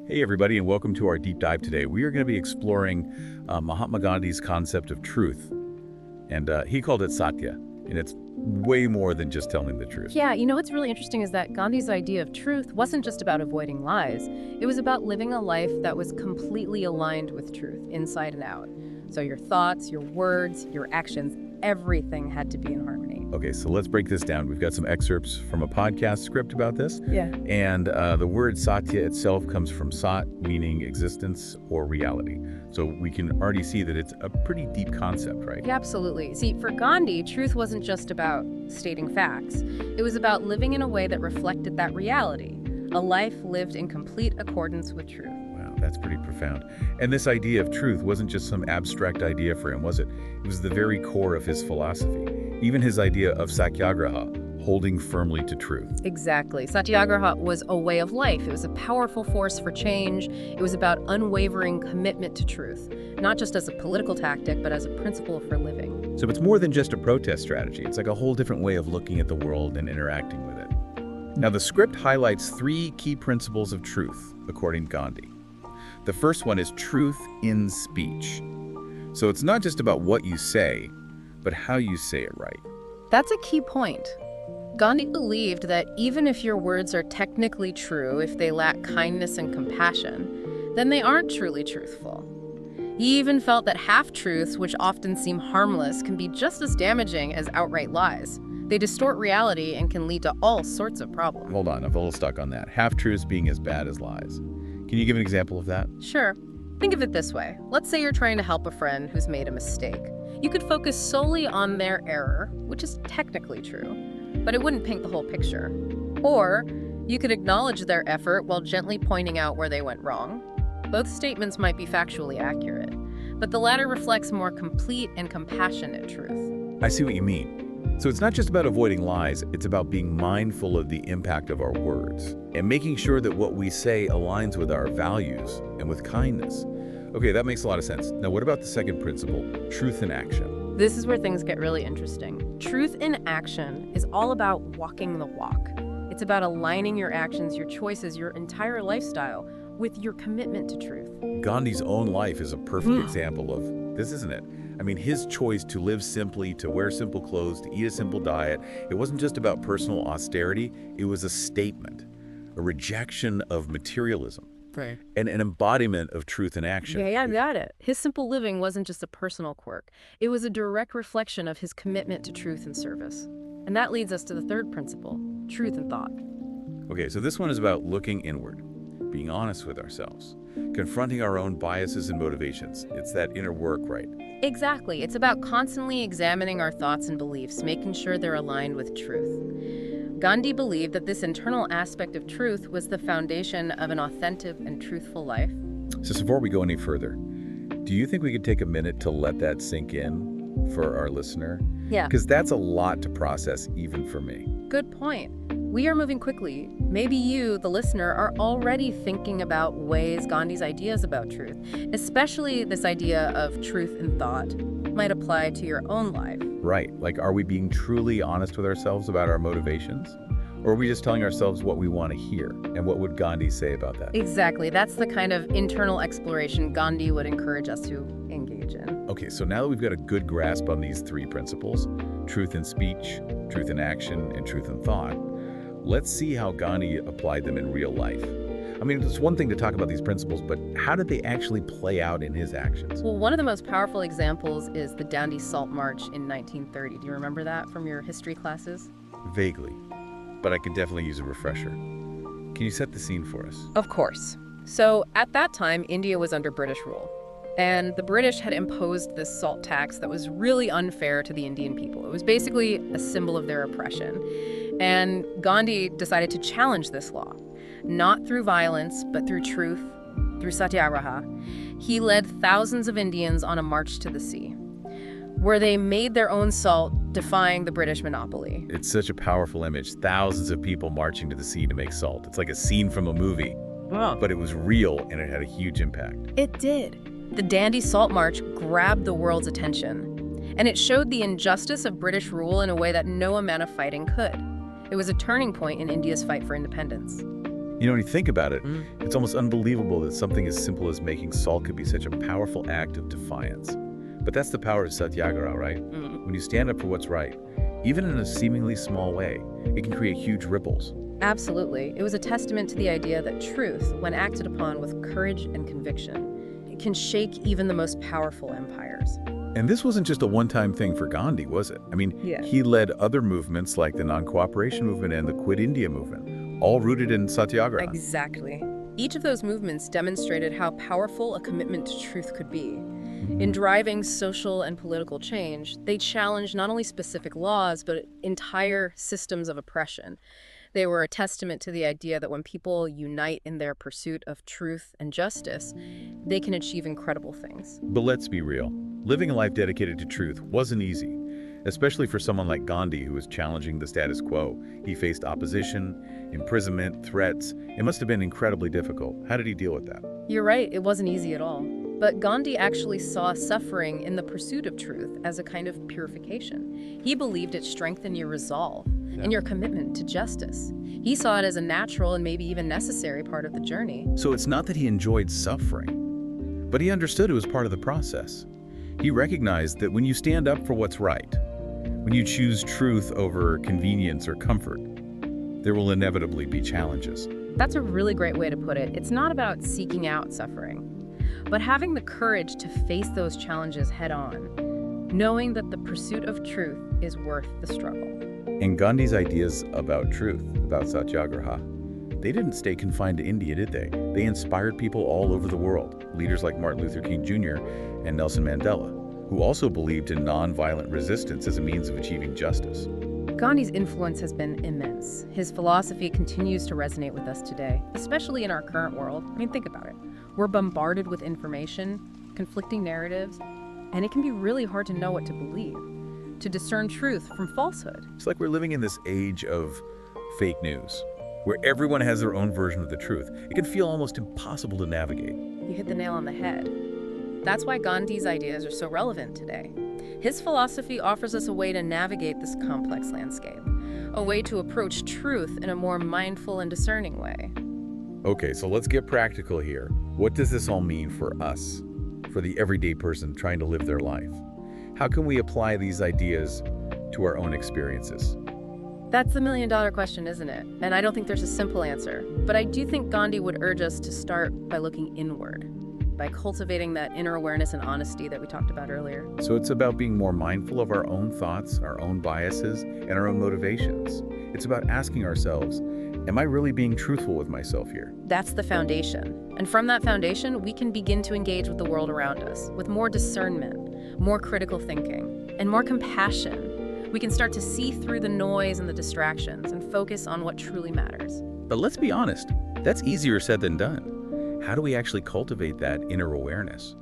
Hey everybody, and welcome to our deep dive today. We are going to be exploring Mahatma Gandhi's concept of truth, and he called it Satya, and it's way more than just telling the truth. Yeah, what's really interesting is that Gandhi's idea of truth wasn't just about avoiding lies. It was about living a life that was completely aligned with truth, inside and out. So your thoughts, your words, your actions, everything had to be in harmony. Okay, so let's break this down. We've got some excerpts from a podcast script about this. Yeah. And the word Satya itself comes from Sat, meaning existence or reality. So we can already see that it's a pretty deep concept, right? Yeah, absolutely. See, for Gandhi, truth wasn't just about stating facts. It was about living in a way that reflected that reality, a life lived in complete accordance with truth. Wow, that's pretty profound. And this idea of truth wasn't just some abstract idea for him, was it? It was the very core of his philosophy. Even his idea of Satyagraha, holding firmly to truth. Exactly. Satyagraha was a way of life. It was a powerful force for change. It was about unwavering commitment to truth, not just as a political tactic, but as a principle for living. So it's more than just a protest strategy. It's like a whole different way of looking at the world and interacting with it. Now, the script highlights three key principles of truth, according to Gandhi. The first one is truth in speech. So it's not just about what you say, but how you say it right. That's a key point. Gandhi believed that even if your words are technically true, if they lack kindness and compassion, then they aren't truly truthful. He even felt that half-truths, which often seem harmless, can be just as damaging as outright lies. They distort reality and can lead to all sorts of problems. Hold on, I'm a little stuck on that. Half-truths being as bad as lies. Can you give an example of that? Sure. Think of it this way. Let's say you're trying to help a friend who's made a mistake. You could focus solely on their error, which is technically true, but it wouldn't paint the whole picture. Or you could acknowledge their effort while gently pointing out where they went wrong. Both statements might be factually accurate, but the latter reflects more complete and compassionate truth. I see what you mean. So it's not just about avoiding lies, it's about being mindful of the impact of our words and making sure that what we say aligns with our values and with kindness. Okay, that makes a lot of sense. Now, what about the second principle, truth in action? This is where things get really interesting. Truth in action is all about walking the walk. It's about aligning your actions, your choices, your entire lifestyle with your commitment to truth. Gandhi's own life is a perfect example of this, isn't it? I mean, his choice to live simply, to wear simple clothes, to eat a simple diet, it wasn't just about personal austerity, it was a statement, a rejection of materialism. Right. And an embodiment of truth in action. Yeah, I got it. His simple living wasn't just a personal quirk. It was a direct reflection of his commitment to truth and service. And that leads us to the third principle, truth in thought. Okay, so this one is about looking inward, being honest with ourselves, confronting our own biases and motivations. It's that inner work, right? Exactly. It's about constantly examining our thoughts and beliefs, making sure they're aligned with truth. Gandhi believed that this internal aspect of truth was the foundation of an authentic and truthful life. So before we go any further, do you think we could take a minute to let that sink in for our listener? Yeah. Because that's a lot to process, even for me. Good point. We are moving quickly. Maybe you, the listener, are already thinking about ways Gandhi's ideas about truth, especially this idea of truth in thought, might apply to your own life. Right. Like, are we being truly honest with ourselves about our motivations? Or are we just telling ourselves what we want to hear? And what would Gandhi say about that? Exactly. That's the kind of internal exploration Gandhi would encourage us to engage in. Okay, so now that we've got a good grasp on these three principles, truth in speech, truth in action, and truth in thought, let's see how Gandhi applied them in real life. I mean, it's one thing to talk about these principles, but how did they actually play out in his actions? Well, one of the most powerful examples is the Dandi Salt March in 1930. Do you remember that from your history classes? Vaguely, but I could definitely use a refresher. Can you set the scene for us? Of course. So at that time, India was under British rule. And the British had imposed this salt tax that was really unfair to the Indian people. It was basically a symbol of their oppression. And Gandhi decided to challenge this law, not through violence, but through truth, through Satyagraha. He led thousands of Indians on a march to the sea, where they made their own salt, defying the British monopoly. It's such a powerful image. Thousands of people marching to the sea to make salt. It's like a scene from a movie. Wow. But it was real and it had a huge impact. It did. The Dandi Salt March grabbed the world's attention, and it showed the injustice of British rule in a way that no amount of fighting could. It was a turning point in India's fight for independence. When you think about it, it's almost unbelievable that something as simple as making salt could be such a powerful act of defiance. But that's the power of Satyagraha, right? When you stand up for what's right, even in a seemingly small way, it can create huge ripples. Absolutely. It was a testament to the idea that truth, when acted upon with courage and conviction, it can shake even the most powerful empires. And this wasn't just a one-time thing for Gandhi, was it? Yeah. He led other movements like the non-cooperation movement and the Quit India movement, all rooted in Satyagraha. Exactly. Each of those movements demonstrated how powerful a commitment to truth could be. In driving social and political change, they challenged not only specific laws, but entire systems of oppression. They were a testament to the idea that when people unite in their pursuit of truth and justice, they can achieve incredible things. But let's be real. Living a life dedicated to truth wasn't easy, especially for someone like Gandhi who was challenging the status quo. He faced opposition, imprisonment, threats. It must have been incredibly difficult. How did he deal with that? You're right, it wasn't easy at all. But Gandhi actually saw suffering in the pursuit of truth as a kind of purification. He believed it strengthened your resolve and your commitment to justice. He saw it as a natural and maybe even necessary part of the journey. So it's not that he enjoyed suffering, but he understood it was part of the process. He recognized that when you stand up for what's right, when you choose truth over convenience or comfort, there will inevitably be challenges. That's a really great way to put it. It's not about seeking out suffering, but having the courage to face those challenges head on, knowing that the pursuit of truth is worth the struggle. And Gandhi's ideas about truth, about Satyagraha, they didn't stay confined to India, did they? They inspired people all over the world, leaders like Martin Luther King Jr. and Nelson Mandela, who also believed in nonviolent resistance as a means of achieving justice. Gandhi's influence has been immense. His philosophy continues to resonate with us today, especially in our current world. Think about it. We're bombarded with information, conflicting narratives, and it can be really hard to know what to believe, to discern truth from falsehood. It's like we're living in this age of fake news, where everyone has their own version of the truth. It can feel almost impossible to navigate. You hit the nail on the head. That's why Gandhi's ideas are so relevant today. His philosophy offers us a way to navigate this complex landscape, a way to approach truth in a more mindful and discerning way. Okay, so let's get practical here. What does this all mean for us, for the everyday person trying to live their life? How can we apply these ideas to our own experiences? That's the million-dollar question, isn't it? And I don't think there's a simple answer. But I do think Gandhi would urge us to start by looking inward, by cultivating that inner awareness and honesty that we talked about earlier. So it's about being more mindful of our own thoughts, our own biases, and our own motivations. It's about asking ourselves, am I really being truthful with myself here? That's the foundation. And from that foundation, we can begin to engage with the world around us with more discernment, more critical thinking, and more compassion. We can start to see through the noise and the distractions and focus on what truly matters. But let's be honest, that's easier said than done. How do we actually cultivate that inner awareness?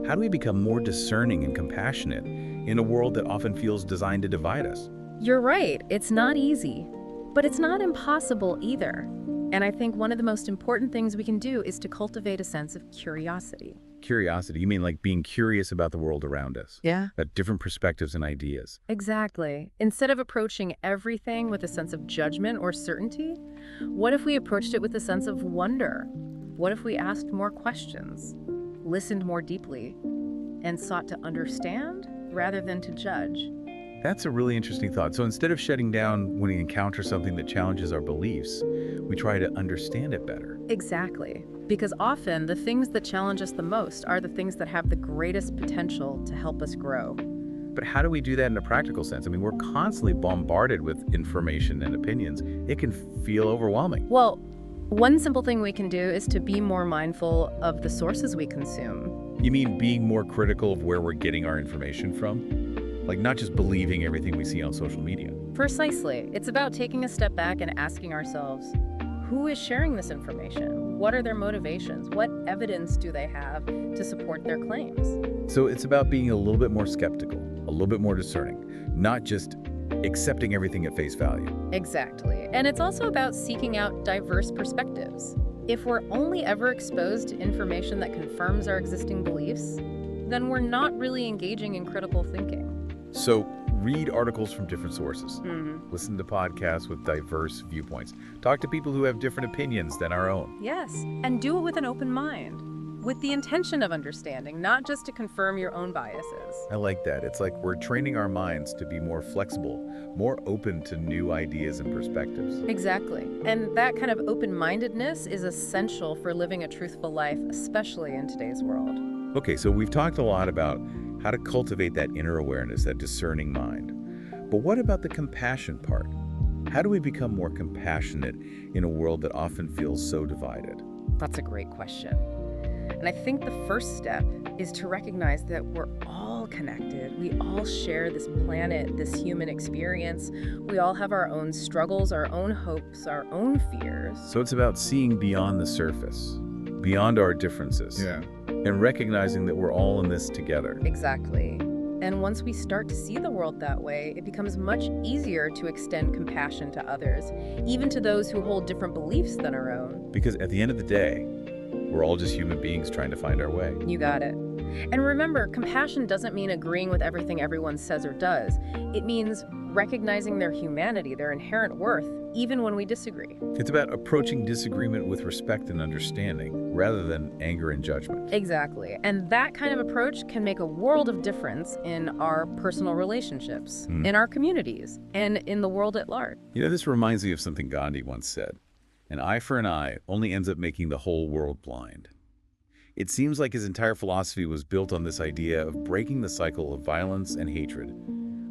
How do we become more discerning and compassionate in a world that often feels designed to divide us? You're right, it's not easy, but it's not impossible either. And I think one of the most important things we can do is to cultivate a sense of curiosity. Curiosity, you mean like being curious about the world around us? Yeah. About different perspectives and ideas. Exactly. Instead of approaching everything with a sense of judgment or certainty, what if we approached it with a sense of wonder? What if we asked more questions, listened more deeply, and sought to understand rather than to judge? That's a really interesting thought. So instead of shutting down when we encounter something that challenges our beliefs, we try to understand it better. Exactly. Because often the things that challenge us the most are the things that have the greatest potential to help us grow. But how do we do that in a practical sense? We're constantly bombarded with information and opinions. It can feel overwhelming. Well, one simple thing we can do is to be more mindful of the sources we consume. You mean being more critical of where we're getting our information from? Like not just believing everything we see on social media. Precisely. It's about taking a step back and asking ourselves, who is sharing this information? What are their motivations? What evidence do they have to support their claims? So it's about being a little bit more skeptical, a little bit more discerning, not just accepting everything at face value. Exactly. And it's also about seeking out diverse perspectives. If we're only ever exposed to information that confirms our existing beliefs, then we're not really engaging in critical thinking. So read articles from different sources, listen to podcasts with diverse viewpoints, talk to people who have different opinions than our own. Yes, and do it with an open mind, with the intention of understanding, not just to confirm your own biases. I like that. It's like we're training our minds to be more flexible, more open to new ideas and perspectives. Exactly. And that kind of open-mindedness is essential for living a truthful life, especially in today's world. Okay, so we've talked a lot about how to cultivate that inner awareness, that discerning mind. But what about the compassion part? How do we become more compassionate in a world that often feels so divided? That's a great question. And I think the first step is to recognize that we're all connected. We all share this planet, this human experience. We all have our own struggles, our own hopes, our own fears. So it's about seeing beyond the surface, beyond our differences. Yeah. And recognizing that we're all in this together. Exactly. And once we start to see the world that way, it becomes much easier to extend compassion to others, even to those who hold different beliefs than our own. Because at the end of the day, we're all just human beings trying to find our way. You got it. And remember, compassion doesn't mean agreeing with everything everyone says or does. It means recognizing their humanity, their inherent worth, even when we disagree. It's about approaching disagreement with respect and understanding, rather than anger and judgment. Exactly. And that kind of approach can make a world of difference in our personal relationships, in our communities, and in the world at large. You know, this reminds me of something Gandhi once said. An eye for an eye only ends up making the whole world blind. It seems like his entire philosophy was built on this idea of breaking the cycle of violence and hatred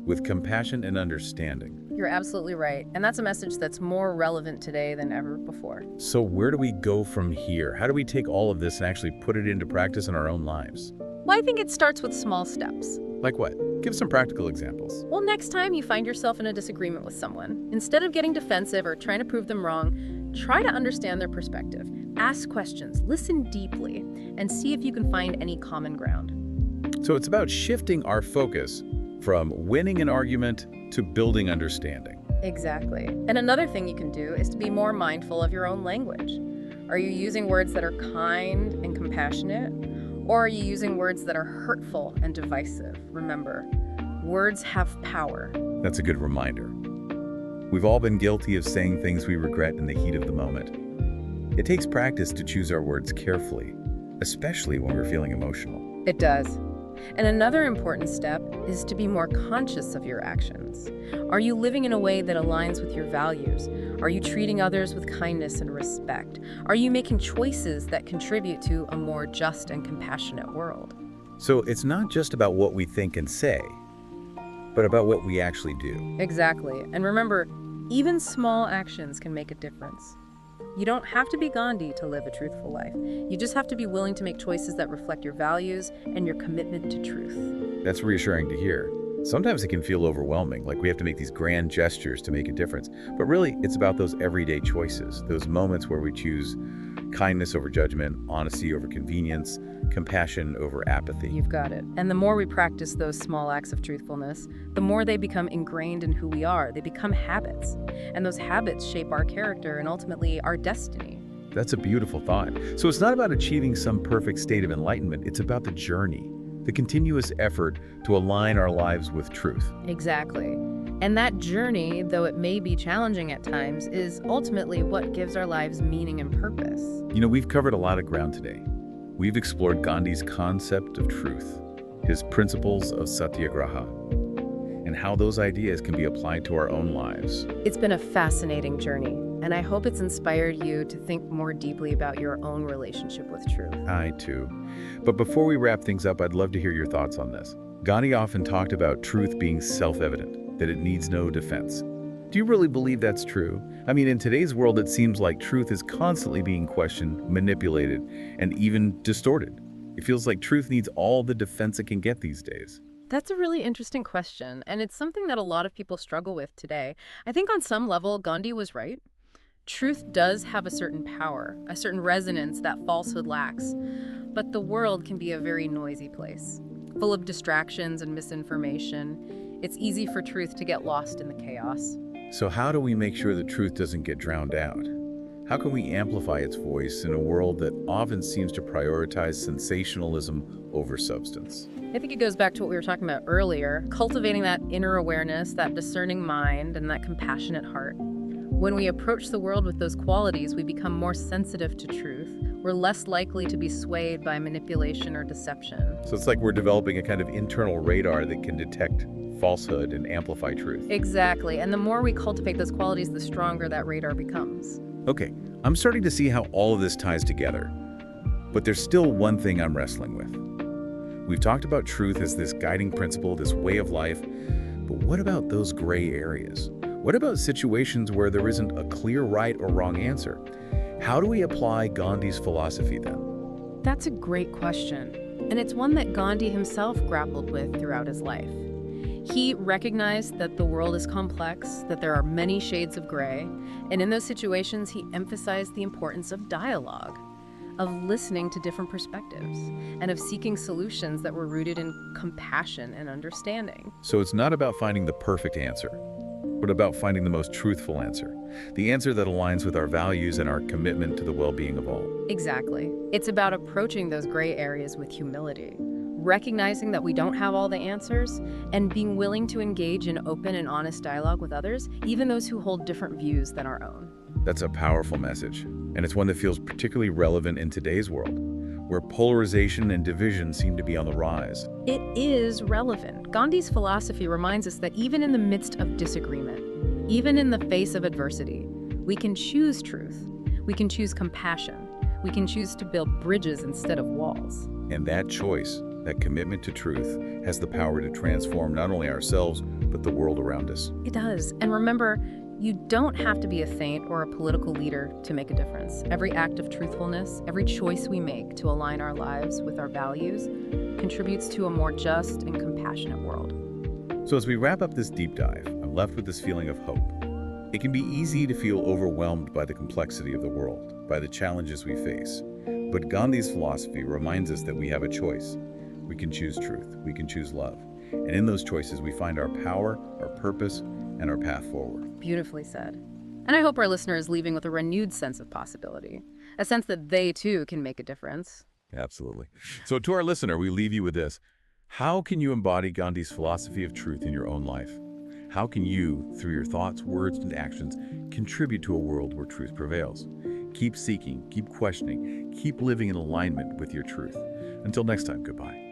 with compassion and understanding. You're absolutely right. And that's a message that's more relevant today than ever before. So where do we go from here? How do we take all of this and actually put it into practice in our own lives? Well, I think it starts with small steps. Like what? Give some practical examples. Well, next time you find yourself in a disagreement with someone, instead of getting defensive or trying to prove them wrong, try to understand their perspective. Ask questions, listen deeply, and see if you can find any common ground. So it's about shifting our focus from winning an argument to building understanding. Exactly. And another thing you can do is to be more mindful of your own language. Are you using words that are kind and compassionate? Or are you using words that are hurtful and divisive? Remember, words have power. That's a good reminder. We've all been guilty of saying things we regret in the heat of the moment. It takes practice to choose our words carefully, especially when we're feeling emotional. It does. And another important step is to be more conscious of your actions. Are you living in a way that aligns with your values? Are you treating others with kindness and respect? Are you making choices that contribute to a more just and compassionate world? So it's not just about what we think and say, but about what we actually do. Exactly. And remember, even small actions can make a difference. You don't have to be Gandhi to live a truthful life. You just have to be willing to make choices that reflect your values and your commitment to truth. That's reassuring to hear. Sometimes it can feel overwhelming, like we have to make these grand gestures to make a difference. But really, it's about those everyday choices, those moments where we choose kindness over judgment, honesty over convenience, compassion over apathy. You've got it. And the more we practice those small acts of truthfulness, the more they become ingrained in who we are. They become habits. And those habits shape our character and ultimately our destiny. That's a beautiful thought. So it's not about achieving some perfect state of enlightenment. It's about the journey, the continuous effort to align our lives with truth. Exactly. And that journey, though it may be challenging at times, is ultimately what gives our lives meaning and purpose. You know, we've covered a lot of ground today. We've explored Gandhi's concept of truth, his principles of Satyagraha, and how those ideas can be applied to our own lives. It's been a fascinating journey, and I hope it's inspired you to think more deeply about your own relationship with truth. I too. But before we wrap things up, I'd love to hear your thoughts on this. Gandhi often talked about truth being self-evident, that it needs no defense. Do you really believe that's true? I mean, in today's world, it seems like truth is constantly being questioned, manipulated, and even distorted. It feels like truth needs all the defense it can get these days. That's a really interesting question, and it's something that a lot of people struggle with today. I think on some level, Gandhi was right. Truth does have a certain power, a certain resonance that falsehood lacks. But the world can be a very noisy place, full of distractions and misinformation. It's easy for truth to get lost in the chaos. So how do we make sure the truth doesn't get drowned out? How can we amplify its voice in a world that often seems to prioritize sensationalism over substance? I think it goes back to what we were talking about earlier, cultivating that inner awareness, that discerning mind, and that compassionate heart. When we approach the world with those qualities, we become more sensitive to truth. We're less likely to be swayed by manipulation or deception. So it's like we're developing a kind of internal radar that can detect falsehood and amplify truth. Exactly. And the more we cultivate those qualities, the stronger that radar becomes. Okay, I'm starting to see how all of this ties together. But there's still one thing I'm wrestling with. We've talked about truth as this guiding principle, this way of life, but what about those gray areas? What about situations where there isn't a clear right or wrong answer? How do we apply Gandhi's philosophy then? That's a great question, and it's one that Gandhi himself grappled with throughout his life. He recognized that the world is complex, that there are many shades of gray, and in those situations he emphasized the importance of dialogue, of listening to different perspectives, and of seeking solutions that were rooted in compassion and understanding. So it's not about finding the perfect answer, but about finding the most truthful answer, the answer that aligns with our values and our commitment to the well-being of all. Exactly. It's about approaching those gray areas with humility, recognizing that we don't have all the answers, and being willing to engage in open and honest dialogue with others, even those who hold different views than our own. That's a powerful message, and it's one that feels particularly relevant in today's world, where polarization and division seem to be on the rise. It is relevant. Gandhi's philosophy reminds us that even in the midst of disagreement, even in the face of adversity, we can choose truth. We can choose compassion. We can choose to build bridges instead of walls. And that choice, that commitment to truth, has the power to transform not only ourselves, but the world around us. It does. And remember, you don't have to be a saint or a political leader to make a difference. Every act of truthfulness, every choice we make to align our lives with our values, contributes to a more just and compassionate world. So as we wrap up this deep dive, I'm left with this feeling of hope. It can be easy to feel overwhelmed by the complexity of the world, by the challenges we face. But Gandhi's philosophy reminds us that we have a choice. We can choose truth, we can choose love. And in those choices, we find our power, our purpose, and our path forward. Beautifully said. And I hope our listener is leaving with a renewed sense of possibility, a sense that they too can make a difference. Absolutely. So to our listener, we leave you with this. How can you embody Gandhi's philosophy of truth in your own life? How can you, through your thoughts, words, and actions, contribute to a world where truth prevails? Keep seeking, keep questioning, keep living in alignment with your truth. Until next time, goodbye.